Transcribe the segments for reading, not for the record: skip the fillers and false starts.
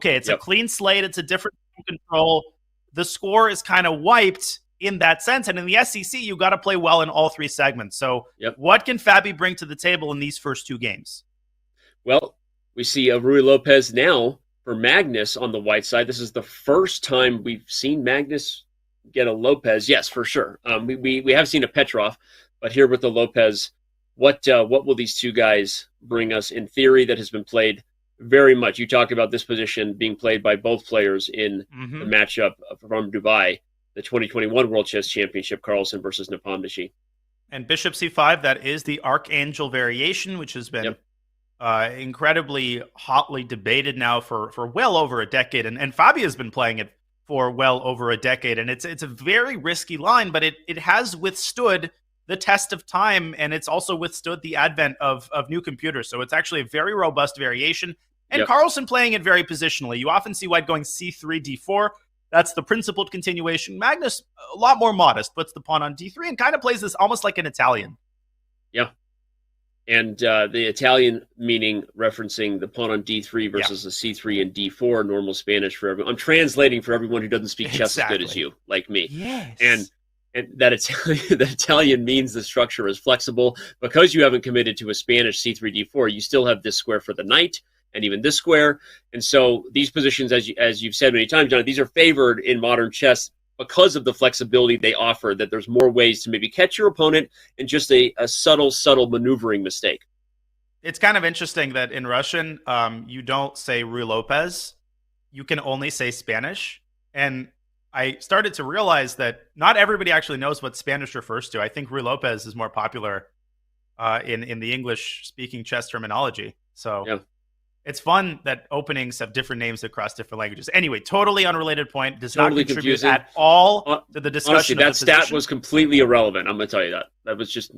okay, it's a clean slate. It's a different control. The score is kind of wiped in that sense. And in the SEC, you got to play well in all three segments. So what can Fabi bring to the table in these first two games? Well, we see a Rui Lopez now for Magnus on the white side. This is the first time we've seen Magnus get a Lopez. Yes, for sure. We have seen a Petrov, but here with the Lopez, what will these two guys bring us in theory that has been played very much? You talked about this position being played by both players in the matchup from Dubai, the 2021 World Chess Championship, Carlsen versus Nepomniachtchi. And Bishop C5, that is the Archangel variation, which has been incredibly hotly debated now for well over a decade. And Fabi has been playing it for well over a decade. And it's a very risky line, but it has withstood the test of time, and it's also withstood the advent of new computers. So it's actually a very robust variation. And Carlsen playing it very positionally. You often see White going c3, d4. That's the principled continuation. Magnus, a lot more modest, puts the pawn on d3 and kind of plays this almost like an Italian. Yeah. And the Italian meaning referencing the pawn on d3 versus the c3 and d4, normal Spanish for everyone. I'm translating for everyone who doesn't speak chess as good as you, like me. Yes. And that Italian means the structure is flexible. Because you haven't committed to a Spanish c3, d4, you still have this square for the knight, and even this square. And so these positions, as you've said many times, John, these are favored in modern chess because of the flexibility they offer, that there's more ways to maybe catch your opponent in just a subtle maneuvering mistake. It's kind of interesting that in Russian, you don't say Rui Lopez. You can only say Spanish. And I started to realize that not everybody actually knows what Spanish refers to. I think Rui Lopez is more popular in the English-speaking chess terminology. So it's fun that openings have different names across different languages. Anyway, totally unrelated point. Does totally not contribute confusing. At all to the discussion. Honestly, that stat was completely irrelevant. I'm going to tell you that. That was just...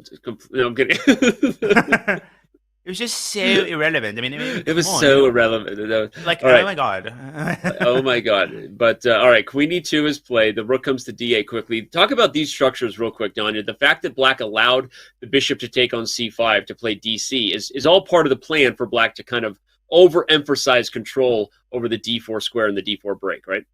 No, I'm kidding. It was just so irrelevant. I mean, it was so irrelevant. Like, oh my God. Oh my God. But, all right, Queen E2 is played. The rook comes to D8 quickly. Talk about these structures real quick, Danya. The fact that Black allowed the bishop to take on C5 to play DC is all part of the plan for Black to kind of overemphasize control over the D4 square and the D4 break, right?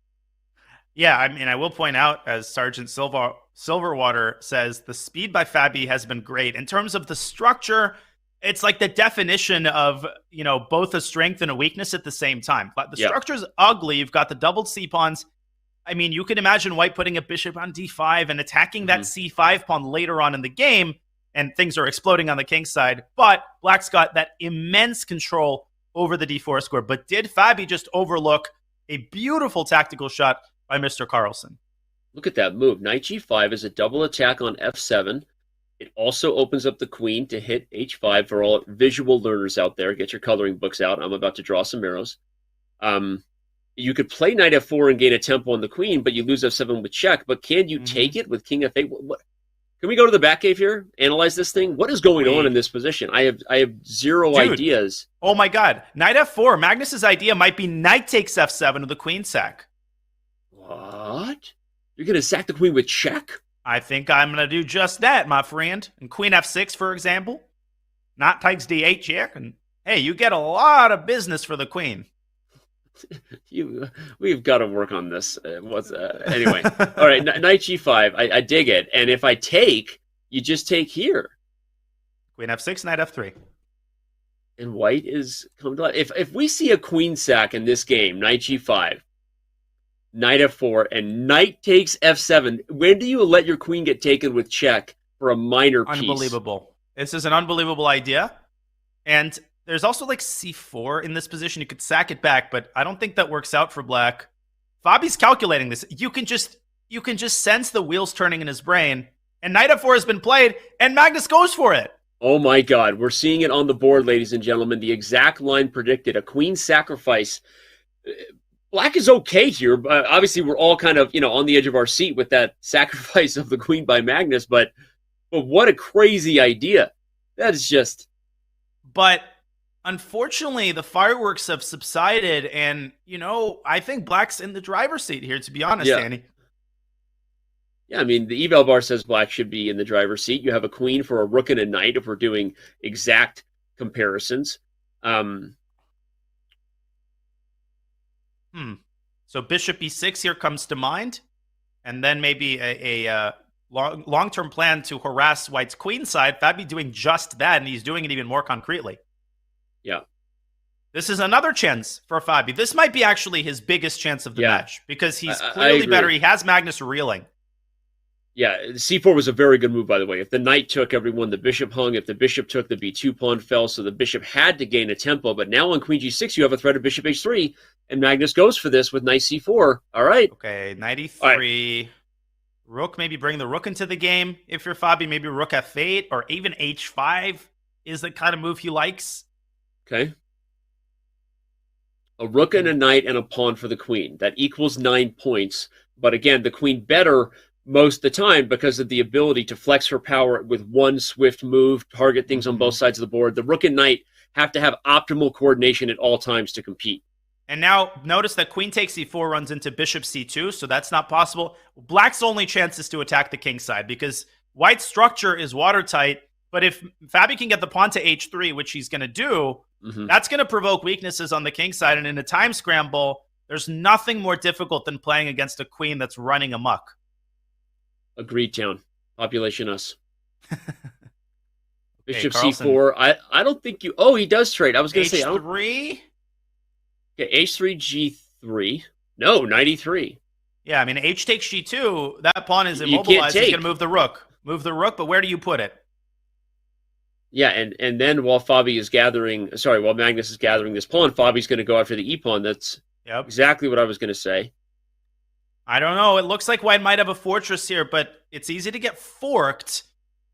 Yeah, I mean, I will point out, as Sergeant Silverwater says, the speed by Fabi has been great. In terms of the structure, it's like the definition of, both a strength and a weakness at the same time. But the structure's ugly. You've got the doubled C-pawns. I mean, you can imagine White putting a bishop on D5 and attacking that C5 pawn later on in the game, and things are exploding on the king side. But Black's got that immense control over the D4 square. But did Fabi just overlook a beautiful tactical shot by Mr. Carlsen? Look at that move. Knight G5 is a double attack on F7. It also opens up the queen to hit H5 for all visual learners out there. Get your coloring books out. I'm about to draw some arrows. You could play Knight F4 and gain a tempo on the queen, but you lose F7 with check. But can you take it with King F8? What? Can we go to the back cave here? Analyze this thing? What is going on in this position? I have zero ideas. Oh my God. Knight F4. Magnus's idea might be knight takes F7 with the queen sack. What? You're going to sack the queen with check? I think I'm going to do just that, my friend. And Queen F6, for example. Knight takes D8 check. And hey, you get a lot of business for the queen. We've got to work on this. Anyway, all right, Knight G5. I dig it. And if I take, you just take here. Queen F6, Knight F3. And White is coming to life. If we see a queen sack in this game, Knight G5, Knight F4, and Knight takes F7, when do you let your queen get taken with check for a minor piece? Unbelievable. This is an unbelievable idea. And there's also like C4 in this position. You could sack it back, but I don't think that works out for Black. Fabi's calculating this. You can just sense the wheels turning in his brain. And Knight F4 has been played, and Magnus goes for it. Oh my God. We're seeing it on the board, ladies and gentlemen. The exact line predicted. A queen sacrifice. Black is okay here. Obviously, we're all kind of, on the edge of our seat with that sacrifice of the queen by Magnus, but what a crazy idea. That is just... But unfortunately, the fireworks have subsided, and, I think Black's in the driver's seat here, to be honest, Danny. Yeah, I mean, the eval bar says Black should be in the driver's seat. You have a queen for a rook and a knight if we're doing exact comparisons. So bishop e6 here comes to mind, and then maybe a long-term plan to harass white's queen side. Fabi doing just that, and he's doing it even more concretely. Yeah. This is another chance for Fabi. This might be actually his biggest chance of the match because he's clearly better. He has Magnus reeling. Yeah, c4 was a very good move, by the way. If the knight took, everyone, the bishop hung. If the bishop took, the b2 pawn fell, so the bishop had to gain a tempo. But now on queen g6, you have a threat of bishop h3, and Magnus goes for this with knight c4. All right. Okay, knight e3. Right. Rook, maybe bring the rook into the game. If you're Fabi, maybe rook f8 or even h5 is the kind of move he likes. Okay. A rook and a knight and a pawn for the queen. That equals 9 points. But again, the queen better most of the time because of the ability to flex her power with one swift move, target things on both sides of the board. The rook and knight have to have optimal coordination at all times to compete. And now notice that queen takes e4 runs into bishop c2, so that's not possible. Black's only chance is to attack the king side because white's structure is watertight. But if Fabi can get the pawn to h3, which he's going to do, that's going to provoke weaknesses on the king side. And in a time scramble, there's nothing more difficult than playing against a queen that's running amok. Agreed, Town. Population us. Bishop Carlsen. c4. I don't think you... Oh, he does trade. I was going to say... h3? Okay, h3, g3. No, knight e3. Yeah, I mean, h takes g2. That pawn is immobilized. He's going to move the rook. Move the rook, but where do you put it? Yeah, and then while while Magnus is gathering this pawn, Fabi's going to go after the e-pawn. That's exactly what I was going to say. I don't know. It looks like white might have a fortress here, but it's easy to get forked.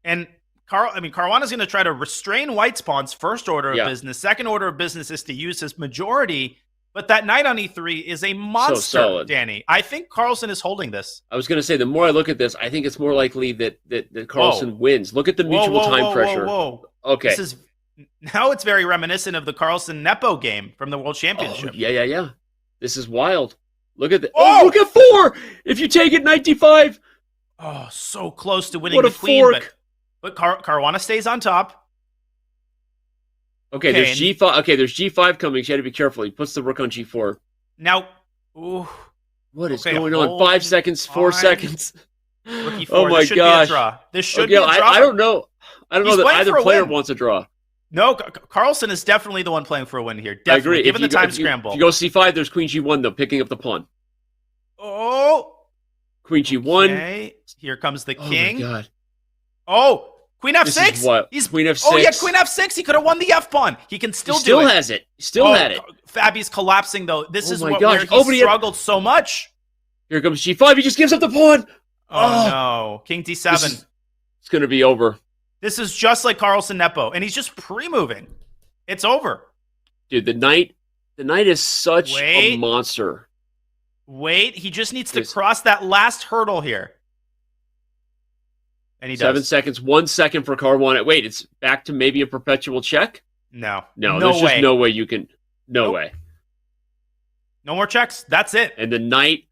And Caruana's going to try to restrain white's pawns, first order of business. Second order of business is to use his majority. But that knight on e3 is a monster, Danny. I think Carlsen is holding this. I was going to say, the more I look at this, I think it's more likely that Carlsen wins. Look at the mutual time pressure. Okay. Now it's very reminiscent of the Carlsen Nepo game from the World Championship. Oh, yeah. This is wild. Look at that. Oh, look at 4! If you take it, knight d5. Oh, so close to winning the queen. Fork. But Caruana stays on top. Okay, there's g5. Okay, there's g5 coming. So you had to be careful. He puts the rook on g4. Now, what is going on? 5 seconds, 4 seconds. Rook e4. Oh my gosh! This should be a draw. I don't know. I don't know that either player wants a draw. No, Carlsen is definitely the one playing for a win here. Definitely. I agree. Given the time scramble. If you go c5, there's queen g1 though, picking up the pawn. Oh, queen g1. Okay. Here comes the king. Oh my god. Oh. Queen f6. This is what? He's queen f6. Oh yeah, queen f6. He could have won the f pawn. He can still do it. Has it. Still had it. Fabi's collapsing though. This is where he struggled so much. Here comes g5. He just gives up the pawn. Oh no, king d7. It's going to be over. This is just like Carlsen Nepo, and he's just pre-moving. It's over. Dude, the knight is such a monster. Wait, he just needs to cross that last hurdle here. And he does. 7 seconds, 1 second for Caruana. Wait, it's back to maybe a perpetual check? No, there's just no way you can. No way. No more checks. That's it. And the knight